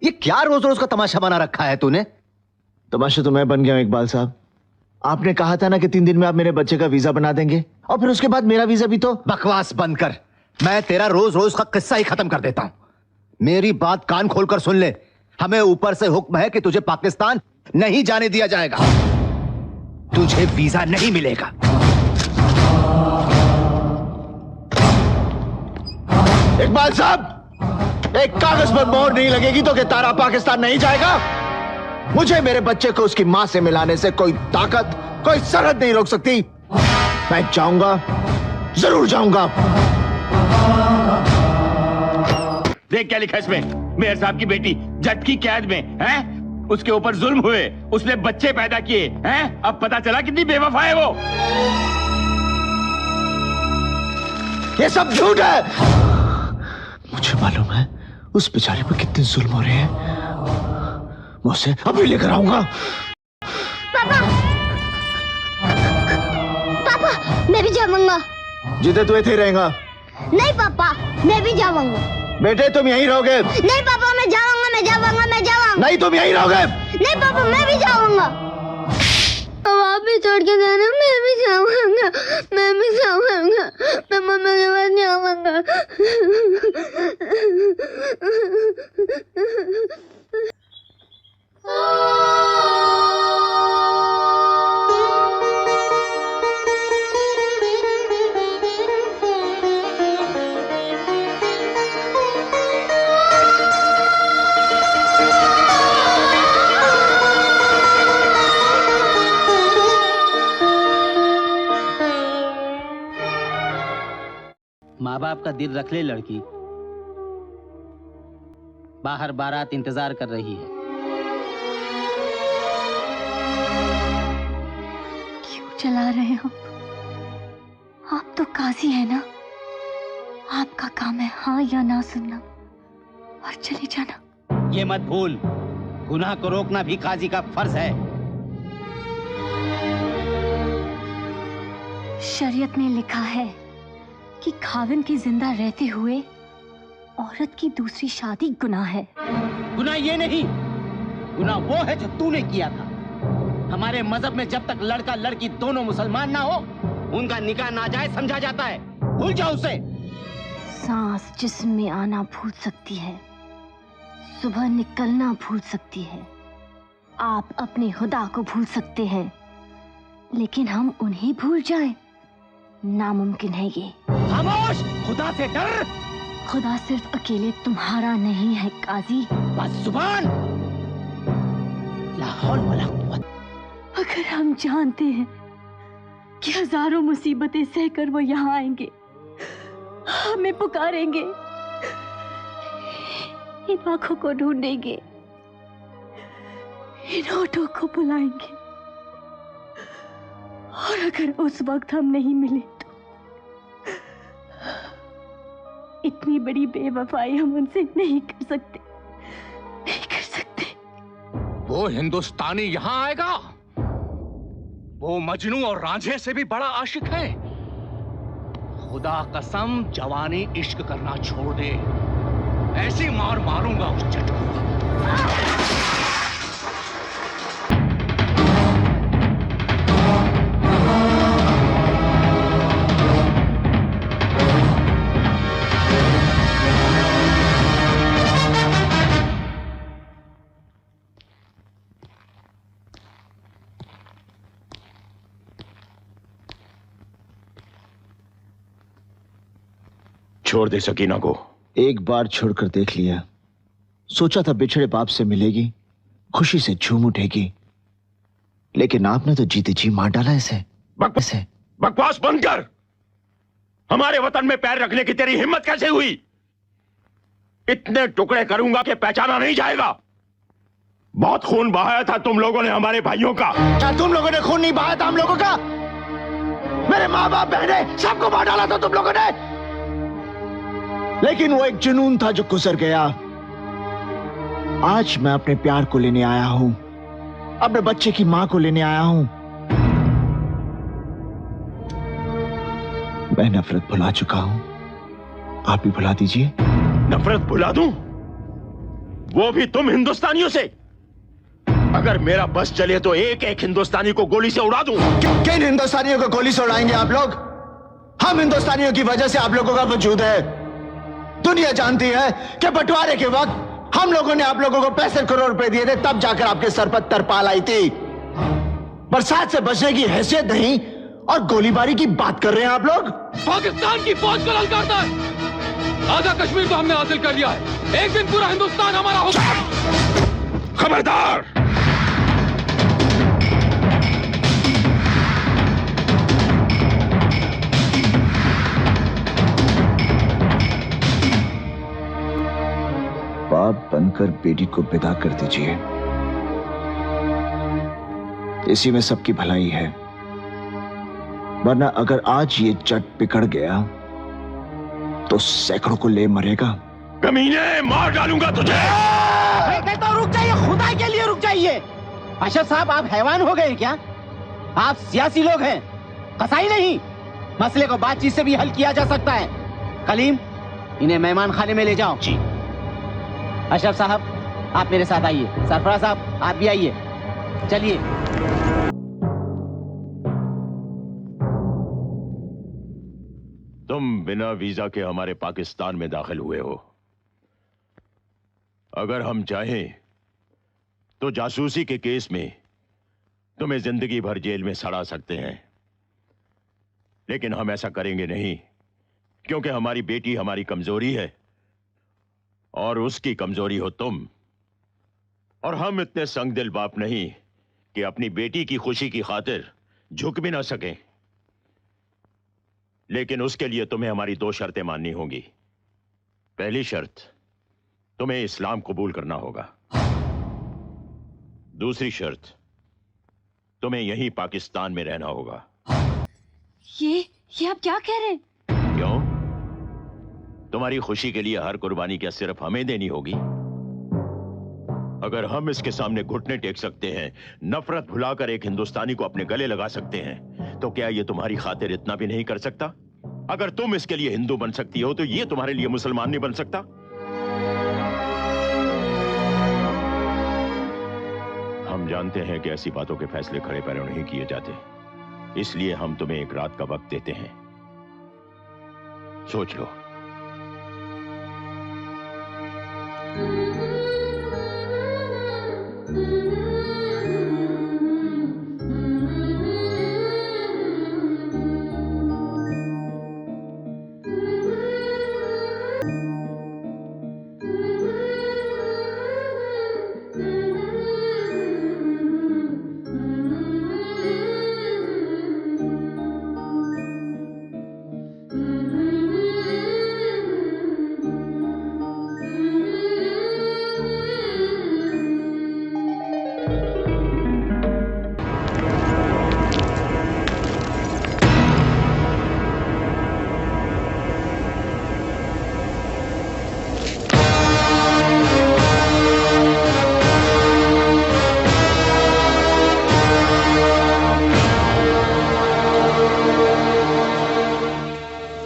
ये क्या रोज रोज का तमाशा बना रखा है तूने? तमाशा तो मैं बन गया हूं इकबाल साहब। आपने कहा था ना कि 3 दिन में आप मेरे बच्चे का वीजा बना देंगे, और फिर उसके बाद मेरा वीजा भी तो। बकवास बंद कर, मैं तेरा रोज रोज का किस्सा ही खत्म कर देता हूं। मेरी बात कान खोलकर सुन ले, हमें ऊपर से हुक्म है कि तुझे पाकिस्तान नहीं जाने दिया जाएगा, तुझे वीजा नहीं मिलेगा। इकबाल साहब, एक कागज पर मोहर नहीं लगेगी तो क्या तारा पाकिस्तान नहीं जाएगा? मुझे मेरे बच्चे को उसकी मां से मिलाने से कोई ताकत, कोई सरहद नहीं रोक सकती। मैं जाऊंगा, जरूर जाऊंगा। देख क्या लिखा इसमें, मेयर साहब की बेटी जट की कैद में है, उसके ऊपर जुल्म हुए, उसने बच्चे पैदा किए हैं, अब पता चला कितनी बेवफा है वो। ये सब झूठ है। मुझे मालूम है उस बेचारे पर कितने जुल्म हो रहे हैं। मैं उसे अभी लेकर आऊंगा। पापा, पापा, मैं भी जाऊंगा। जिधर तू थे रहेगा। नहीं पापा, मैं भी जाऊंगा। बेटे तुम यहीं रहोगे। नहीं पापा, मैं जाऊंगा, मैं जाऊंगा, मैं जाऊंगा। नहीं, तुम यहीं रहोगे। नहीं पापा, मैं भी जाऊंगा। आप भी छोड़ के जाना, मैं भी जाऊंगा, मैं भी जाऊंगा, मैं मम्मा के पास जाऊंगा। माँ बाप का दिल रख ले लड़की, बाहर बारात इंतजार कर रही है। क्यों चला रहे हो? आप तो काजी है ना, आपका काम है हाँ या ना सुनना और चले जाना। ये मत भूल, गुनाह को रोकना भी काजी का फर्ज है। शरीयत में लिखा है कि खाविन के जिंदा रहते हुए औरत की दूसरी शादी गुनाह है। गुनाह ये नहीं, गुनाह वो है जो तूने किया था। हमारे मजहब में जब तक लड़का लड़की दोनों मुसलमान ना हो, उनका निकाह नाजायज समझा जाता है। भूल जाओ उसे। सांस जिस्म में आना भूल सकती है, सुबह निकलना भूल सकती है, आप अपने खुदा को भूल सकते हैं, लेकिन हम उन्हें भूल जाएं, नामुमकिन है ये। खामोश, खुदा से डर। खुदा सिर्फ अकेले तुम्हारा नहीं है काजी। बस जुबान। ला हौल वला कुव्वत। अगर हम जानते हैं कि हजारों मुसीबतें सहकर वो यहाँ आएंगे, हमें पुकारेंगे, इन आंखों को ढूंढेंगे, इन होठों को बुलाएंगे, और अगर उस वक्त हम नहीं मिले तो इतनी बड़ी बेवफाई हम उनसे नहीं कर सकते, नहीं कर सकते। वो हिंदुस्तानी यहाँ आएगा, वो मजनू और रांझे से भी बड़ा आशिक है। खुदा कसम जवानी इश्क करना छोड़ दे, ऐसी मार मारूंगा उस जट को। छोड़ दे सकीना को। एक बार छोड़कर देख लिया, सोचा था बिछड़े बाप से मिलेगी, खुशी से झूम उठेगी, लेकिन आपने तो जीते जी मार डाला इसे। बकवास बंद कर। हमारे वतन में पैर रखने की तेरी हिम्मत कैसे हुई? इतने टुकड़े करूंगा कि पहचाना नहीं जाएगा। बहुत खून बहाया था तुम लोगों ने हमारे भाइयों का। क्या तुम लोगों ने खून नहीं बहाया था हम लोगों का? मेरे माँ बाप बहनें सबको मार डाला था तुम लोगों ने, लेकिन वो एक जुनून था जो गुजर गया। आज मैं अपने प्यार को लेने आया हूं, अपने बच्चे की मां को लेने आया हूं। मैं नफरत भुला चुका हूं, आप भी भुला दीजिए। नफरत भुला दूं? वो भी तुम हिंदुस्तानियों से। अगर मेरा बस चले तो एक एक हिंदुस्तानी को गोली से उड़ा दूं। किन हिंदुस्तानियों को गोली से उड़ाएंगे आप लोग? हम हिंदुस्तानियों की वजह से आप लोगों का वजूद है। दुनिया जानती है कि बंटवारे के वक्त हम लोगों ने आप लोगों को 65 करोड़ रुपए दिए थे, तब जाकर आपके सर पर तरपाल आई थी। बरसात से बचने की हैसियत नहीं और गोलीबारी की बात कर रहे हैं आप लोग। पाकिस्तान की फौज को ललकारता है। आधा कश्मीर को हमने हासिल कर लिया है। एक दिन पूरा हिंदुस्तान हमारा होगा। खबरदार! बाप बनकर बेटी को विदा कर दीजिए, इसी में सबकी भलाई है। वरना अगर आज ये जट बिगड़ गया तो सैकड़ों को ले मरेगा। कमीने, मार डालूंगा तुझे। मैं कहता हूं रुक जाइए, खुदा के लिए रुक जाइए। अशरफ साहब, आप हैवान हो गए क्या? आप सियासी लोग हैं, कसाई नहीं। मसले को बातचीत से भी हल किया जा सकता है। कलीम, इन्हें मेहमान खाने में ले जाओ। जी। अशरफ साहब, आप मेरे साथ आइए। सरफराज साहब, आप भी आइए। चलिए। तुम बिना वीजा के हमारे पाकिस्तान में दाखिल हुए हो। अगर हम चाहें तो जासूसी के केस में तुम्हें जिंदगी भर जेल में सड़ा सकते हैं, लेकिन हम ऐसा करेंगे नहीं, क्योंकि हमारी बेटी हमारी कमजोरी है और उसकी कमजोरी हो तुम। और हम इतने संगदिल बाप नहीं कि अपनी बेटी की खुशी की खातिर झुक भी ना सकें। लेकिन उसके लिए तुम्हें हमारी 2 शर्तें माननी होंगी। पहली शर्त, तुम्हें इस्लाम कबूल करना होगा। दूसरी शर्त, तुम्हें यहीं पाकिस्तान में रहना होगा। ये आप क्या कह रहे हैं? क्यों? तुम्हारी खुशी के लिए हर कुर्बानी क्या सिर्फ हमें देनी होगी? अगर हम इसके सामने घुटने टेक सकते हैं, नफरत भुलाकर एक हिंदुस्तानी को अपने गले लगा सकते हैं, तो क्या ये तुम्हारी खातिर इतना भी नहीं कर सकता? अगर तुम इसके लिए हिंदू बन सकती हो, तो ये तुम्हारे लिए मुसलमान नहीं बन सकता? हम जानते हैं कि ऐसी बातों के फैसले खड़े पैरों नहीं किए जाते, इसलिए हम तुम्हें एक रात का वक्त देते हैं। सोच लो।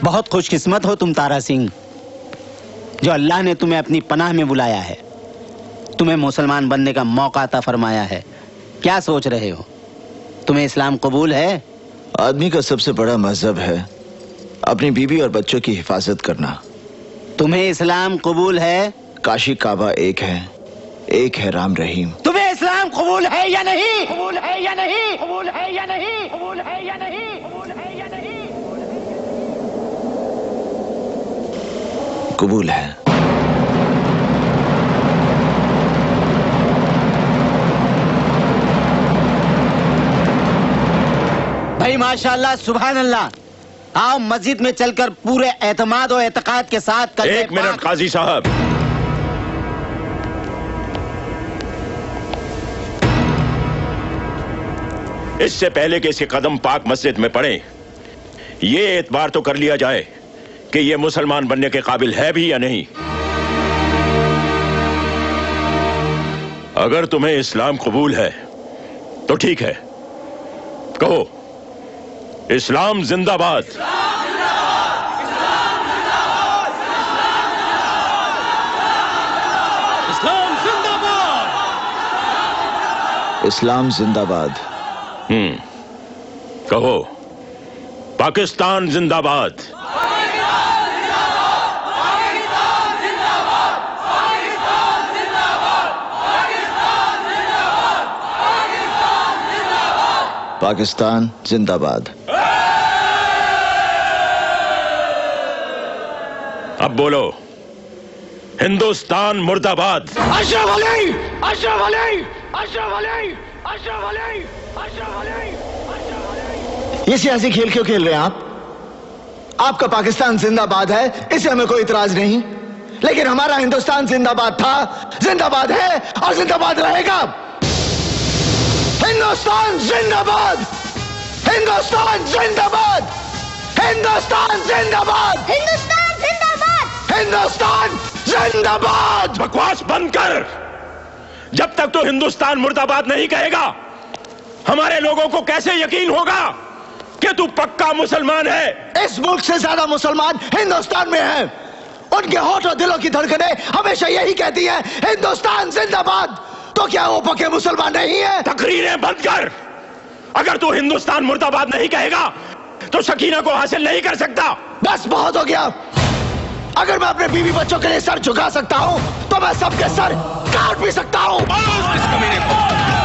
बहुत खुशकिस्मत हो तुम तारा सिंह, जो अल्लाह ने तुम्हें अपनी पनाह में बुलाया है, तुम्हें मुसलमान बनने का मौका अता फरमाया है। क्या सोच रहे हो? तुम्हें इस्लाम कबूल है? आदमी का सबसे बड़ा मजहब है अपनी बीवी और बच्चों की हिफाजत करना। तुम्हें इस्लाम कबूल है? काशी काबा एक है राम रहीम। तुम्हें इस्लाम कबूल है या नहीं? कबूल है या नहीं? कबूल है या नहीं? कबूल है या नहीं? कबूल है या नहीं? कबूल है। भाई माशाल्लाह, सुभान अल्लाह। आओ मस्जिद में चलकर पूरे एतमाद और एतकाद के साथ कलमे एक मिनट काजी साहब, इससे पहले कि इसके कदम पाक मस्जिद में पड़े, ये एतबार तो कर लिया जाए कि ये मुसलमान बनने के काबिल है भी या नहीं। अगर तुम्हें इस्लाम कबूल है तो ठीक है, कहो इस्लाम जिंदाबाद। इस्लाम इस्लाम जिंदाबाद। कहो, पाकिस्तान जिंदाबाद। पाकिस्तान जिंदाबाद। अब बोलो, हिंदुस्तान मुर्दाबाद। अशरफ अली, अशरफ अली, अशरफ अली, अशरफ अली, अशरफ अली, अशरफ अली। ये सियासी खेल क्यों खेल रहे हैं आप? आपका पाकिस्तान जिंदाबाद है, इसे हमें कोई इतराज नहीं, लेकिन हमारा हिंदुस्तान जिंदाबाद था, जिंदाबाद है और जिंदाबाद रहेगा। हिंदुस्तान जिंदाबाद, हिंदुस्तान जिंदाबाद, हिंदुस्तान जिंदाबाद, हिंदुस्तान जिंदाबाद, हिंदुस्तान जिंदाबाद। बकवास बंद कर। जब तक तो हिंदुस्तान मुर्दाबाद नहीं कहेगा, हमारे लोगों को कैसे यकीन होगा कि तू पक्का मुसलमान है? इस मुल्क से ज्यादा मुसलमान हिंदुस्तान में हैं। उनके होठ और दिलों की धड़कनें हमेशा यही कहती है, हिंदुस्तान जिंदाबाद। तो क्या वो पक्के मुसलमान नहीं है? तकरीरें बंद कर। अगर तू हिंदुस्तान मुर्दाबाद नहीं कहेगा तो सकीना को हासिल नहीं कर सकता। बस बहुत हो गया। अगर मैं अपने बीवी बच्चों के लिए सर झुका सकता हूं तो मैं सबके सर काट भी सकता हूं। इस कमीने को